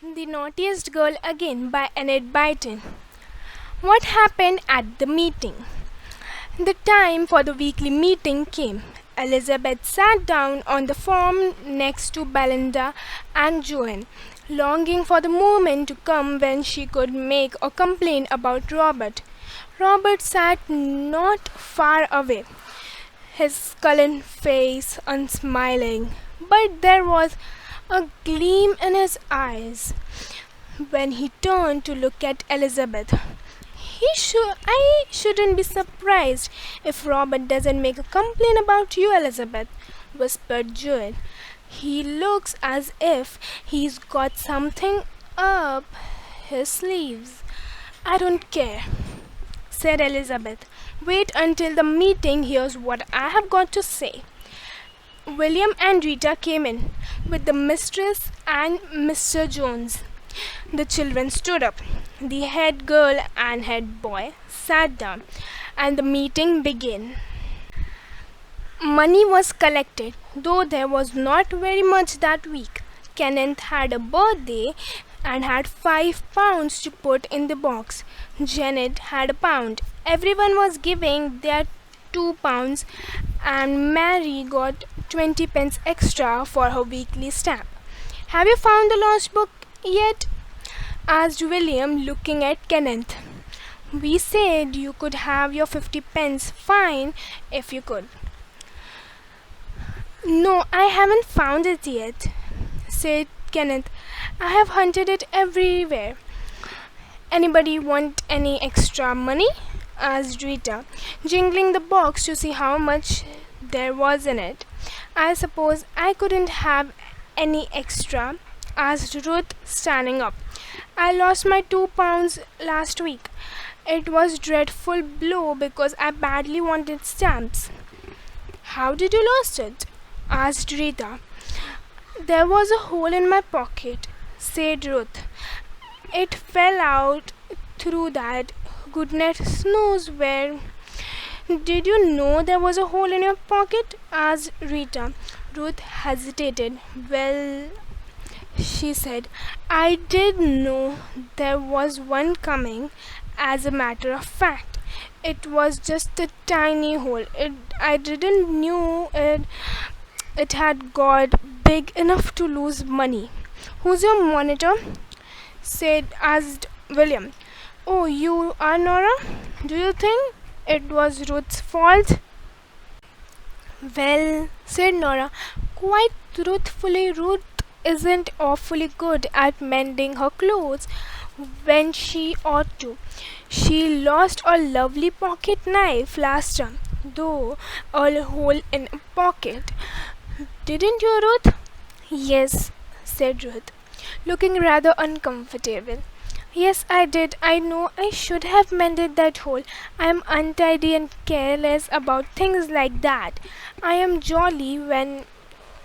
The Naughtiest Girl Again by Annette Byton. What happened at the meeting? The time for the weekly meeting came. Elizabeth sat down on the form next to Belinda and Joan, longing for the moment to come when she could make a complaint about Robert. Robert sat not far away, his sullen face unsmiling, but there was a gleam in his eyes when he turned to look at Elizabeth. I shouldn't be surprised if Robert doesn't make a complaint about you, Elizabeth, whispered Joan. He looks as if he's got something up his sleeves. I don't care, said Elizabeth. Wait until the meeting hears what I have got to say. William and Rita came in with the mistress and Mr. Jones. The children stood up. The head girl and head boy sat down, and the meeting began. Money was collected, though there was not very much that week. Kenneth had a birthday and had £5 to put in the box. Janet had £1. Everyone was giving their £2, and Mary got 20 pence extra for her weekly stamp. Have you found the lost book yet? Asked William, looking at Kenneth. We said you could have your 50 pence fine if you could. No, I haven't found it yet, said Kenneth. I have hunted it everywhere. Anybody want any extra money? Asked Rita, jingling the box to see how much there was in it. I suppose I couldn't have any extra, asked Ruth, standing up. I lost my £2 last week. It was a dreadful blow because I badly wanted stamps. How did you lose it? Asked Rita. There was a hole in my pocket, said Ruth. It fell out through that. Goodness knows where. Did you know there was a hole in your pocket? Asked Rita. Ruth hesitated. Well, she said, I did know there was one coming. As a matter of fact, it was just a tiny hole. I didn't know it had got big enough to lose money. Who's your monitor? Asked William. Oh, you are Nora? Do you think it was Ruth's fault? Well, said Nora, quite truthfully, Ruth isn't awfully good at mending her clothes when she ought to. She lost a lovely pocket knife last term, though a hole in a pocket. Didn't you, Ruth? Yes, said Ruth, looking rather uncomfortable. Yes, I did. I know I should have mended that hole. I am untidy and careless about things like that. I am jolly when,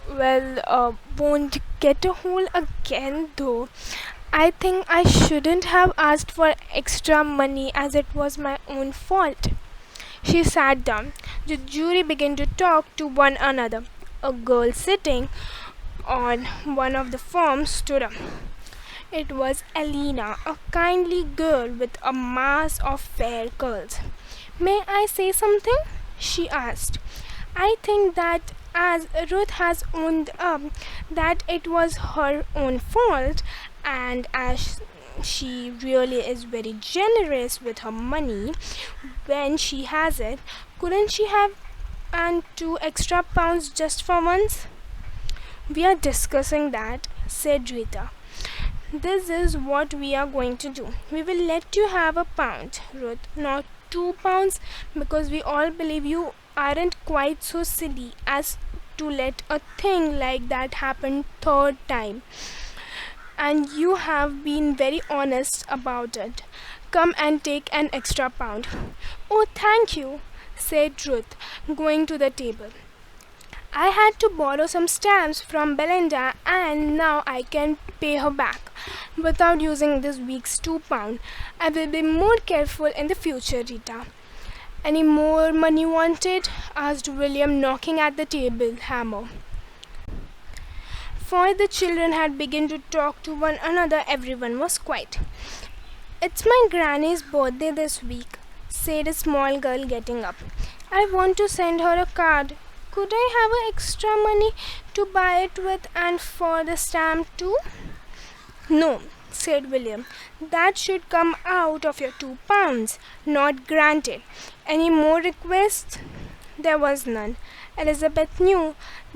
won't get a hole again, though. I think I shouldn't have asked for extra money as it was my own fault. She sat down. The jury began to talk to one another. A girl sitting on one of the forms stood up. It was Elena, a kindly girl with a mass of fair curls. May I say something? She asked. I think that as Ruth has owned up that it was her own fault, and as she really is very generous with her money when she has it, couldn't she have earned £2 extra just for once? We are discussing that, said Rita. This is what we are going to do. We will let you have £1, Ruth, not £2, because we all believe you aren't quite so silly as to let a thing like that happen third time. And you have been very honest about it. Come and take an extra £1. Oh, thank you, said Ruth, going to the table. I had to borrow some stamps from Belinda, and now I can pay her back without using this week's £2. I will be more careful in the future, Rita. Any more money wanted? Asked William, knocking at the table hammer. Before the children had begun to talk to one another, everyone was quiet. "It's my granny's birthday this week," said a small girl, getting up. "I want to send her a card. Could I have extra money to buy it with and for the stamp too?" "No," said William. "That should come out of your £2. Not granted. Any more requests?" There was none. Elizabeth knew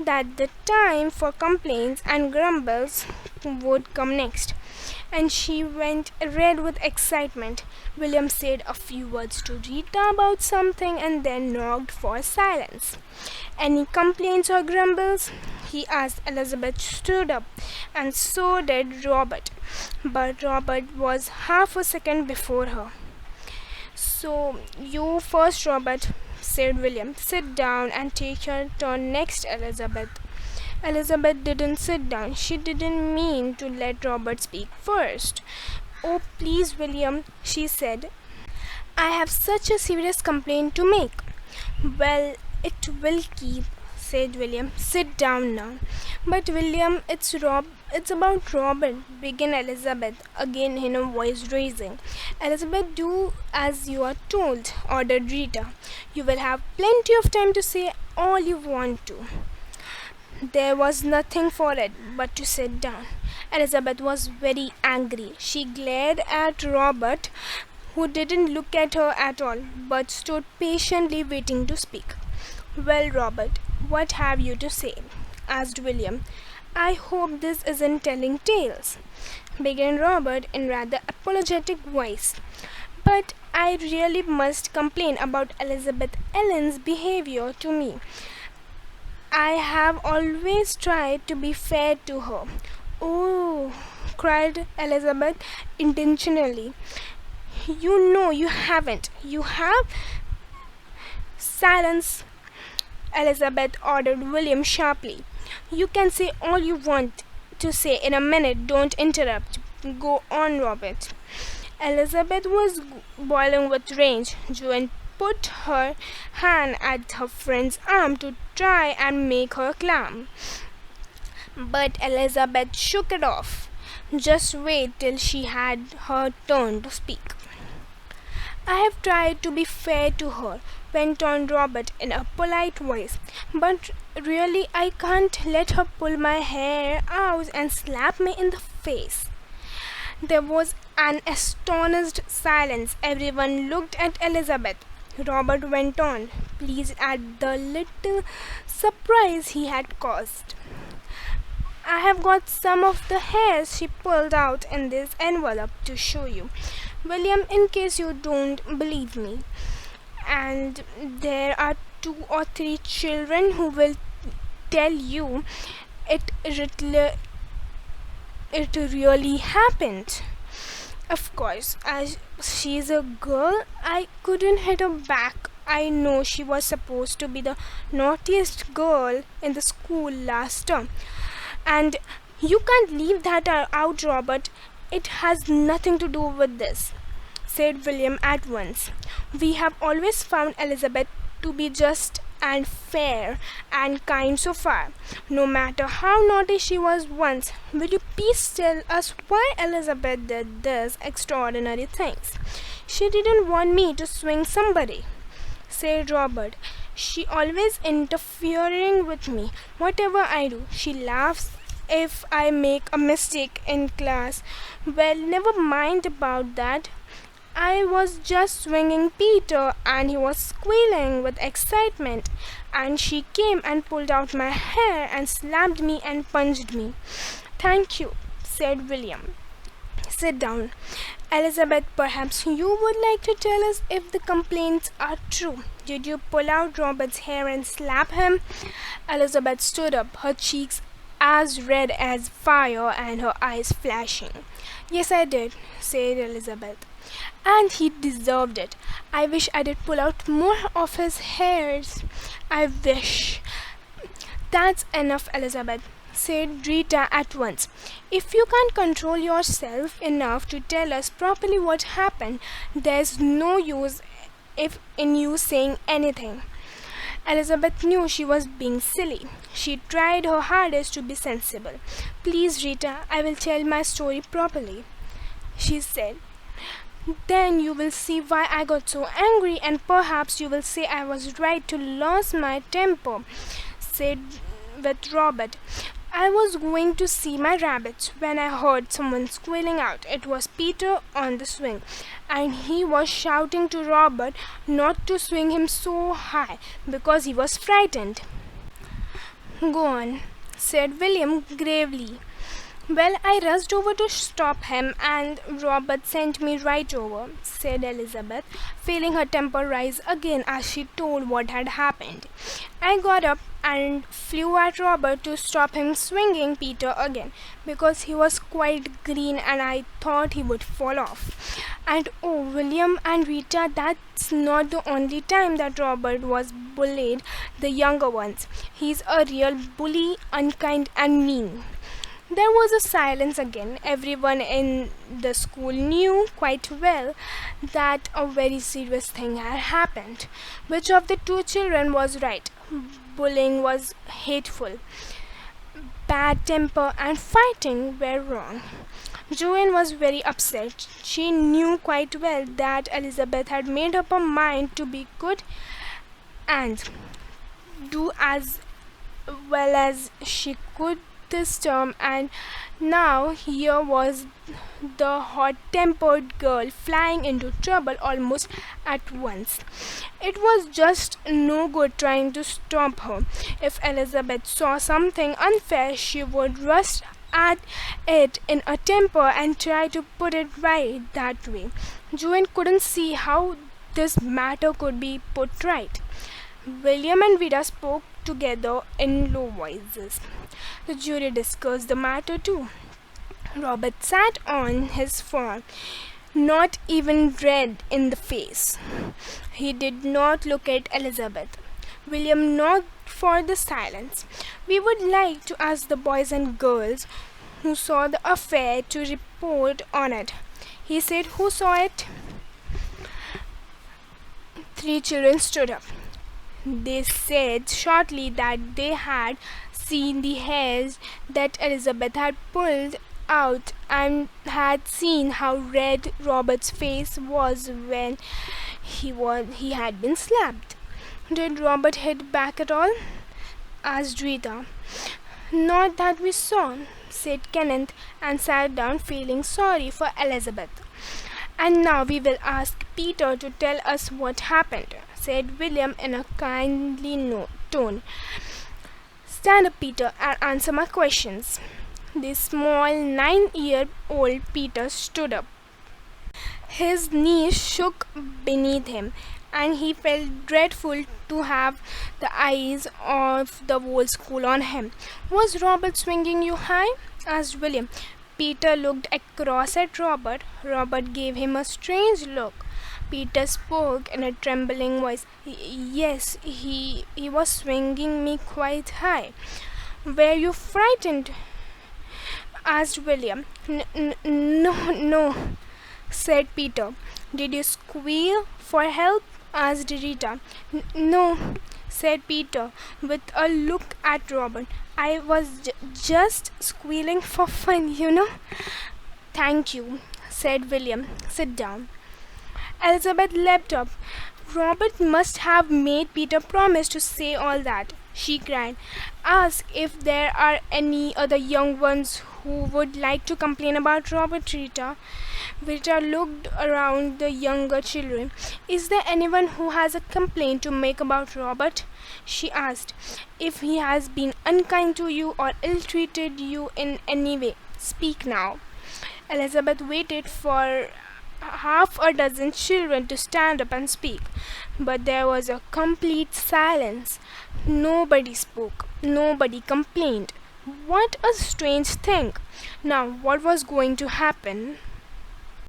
that the time for complaints and grumbles would come next, and she went red with excitement. William said a few words to Rita about something and then knocked for silence. "Any complaints or grumbles?" he asked. Elizabeth stood up, and so did Robert, but Robert was half a second before her. "So you first, Robert," said William. "Sit down and take your turn next, Elizabeth." Elizabeth didn't sit down. She didn't mean to let Robert speak first. "Oh, please, William," she said. "I have such a serious complaint to make." "Well, it will keep," said William. "Sit down now." "But William, it's about Robert," began Elizabeth, again in a voice raising. "Elizabeth, do as you are told," ordered Rita. "You will have plenty of time to say all you want to." There was nothing for it but to sit down. Elizabeth was very angry. She glared at Robert, who didn't look at her at all, but stood patiently waiting to speak. "Well, Robert, what have you to say?" asked William. "I hope this isn't telling tales," began Robert in rather apologetic voice. "But I really must complain about Elizabeth Ellen's behavior to me. I have always tried to be fair to her." "Oh," cried Elizabeth intentionally. "You know you haven't. You have." "Silence," Elizabeth ordered William sharply. "You can say all you want to say in a minute. Don't interrupt. Go on, Robert." Elizabeth was boiling with rage. Joan put her hand at her friend's arm to try and make her calm, but Elizabeth shook it off. "Just wait till she had her turn to speak." "I have tried to be fair to her," went on Robert in a polite voice, "but really I can't let her pull my hair out and slap me in the face." There was an astonished silence. Everyone looked at Elizabeth. Robert went on, pleased at the little surprise he had caused. "I have got some of the hairs she pulled out in this envelope to show you, William, in case you don't believe me. And there are 2 or 3 children who will tell you it really happened. Of course, as she's a girl, I couldn't hit her back. I know she was supposed to be the naughtiest girl in the school last term. And you can't leave that out, Robert. It has nothing to do with this," said William at once. "We have always found Elizabeth to be just and fair and kind so far, no matter how naughty she was once. Will you please tell us why Elizabeth did these extraordinary things?" "She didn't want me to swing somebody," said Robert. "She always interfering with me, whatever I do. She laughs if I make a mistake in class. Well, never mind about that. I was just swinging Peter and he was squealing with excitement, and she came and pulled out my hair and slapped me and punched me." "Thank you," said William. "Sit down. Elizabeth, perhaps you would like to tell us if the complaints are true. Did you pull out Robert's hair and slap him?" Elizabeth stood up, her cheeks as red as fire and her eyes flashing. "Yes, I did," said Elizabeth. "And he deserved it. I wish I did pull out more of his hairs. I wish." "That's enough, Elizabeth," said Rita at once. "If you can't control yourself enough to tell us properly what happened, there's no use in you saying anything." Elizabeth knew she was being silly. She tried her hardest to be sensible. "Please, Rita, I will tell my story properly," she said. "Then you will see why I got so angry, and perhaps you will say I was right to lose my temper," said with Robert. "I was going to see my rabbits when I heard someone squealing out. It was Peter on the swing, and he was shouting to Robert not to swing him so high because he was frightened." "Go on," said William gravely. "Well, I rushed over to stop him, and Robert sent me right over," said Elizabeth, feeling her temper rise again as she told what had happened. "I got up and flew at Robert to stop him swinging Peter again, because he was quite green and I thought he would fall off. And oh, William and Rita, that's not the only time that Robert was bullied the younger ones. He's a real bully, unkind and mean." There was a silence again. Everyone in the school knew quite well that a very serious thing had happened. Which of the two children was right? Bullying was hateful. Bad temper and fighting were wrong. Joan was very upset. She knew quite well that Elizabeth had made up her mind to be good and do as well as she could this term, and now here was the hot-tempered girl flying into trouble almost at once. It was just no good trying to stop her. If Elizabeth saw something unfair, she would rush at it in a temper and try to put it right that way. Joan couldn't see how this matter could be put right. William and Vida spoke together in low voices. The jury discussed the matter too. Robert sat on his form, not even red in the face. He did not look at Elizabeth. William knocked for the silence. "We would like to ask the boys and girls who saw the affair to report on it," he said. "Who saw it?" 3 children stood up. They said shortly that they had seen the hairs that Elizabeth had pulled out and had seen how red Robert's face was when he had been slapped. "Did Robert hit back at all?" asked Rita. "Not that we saw," said Kenneth, and sat down feeling sorry for Elizabeth. "And now we will ask Peter to tell us what happened," said William in a kindly tone. "Stand up, Peter, and answer my questions." The small 9-year-old Peter stood up. His knees shook beneath him, and he felt dreadful to have the eyes of the whole school on him. "Was Robert swinging you high?" asked William. Peter looked across at Robert. Robert gave him a strange look. Peter spoke in a trembling voice. "Yes, he was swinging me quite high." "Were you frightened?" asked William. No, said Peter. "Did you squeal for help?" asked Rita. No, said Peter, with a look at Robert. "I was just squealing for fun, you know." "Thank you," said William. "Sit down." Elizabeth leapt up. "Robert must have made Peter promise to say all that," she cried. "Ask if there are any other young ones who would like to complain about Robert, Rita." Rita looked around the younger children. "Is there anyone who has a complaint to make about Robert?" she asked. "If he has been unkind to you or ill-treated you in any way, speak now." Elizabeth waited for half a dozen children to stand up and speak, but there was a complete silence. Nobody spoke. Nobody complained. What a strange thing! Now, what was going to happen?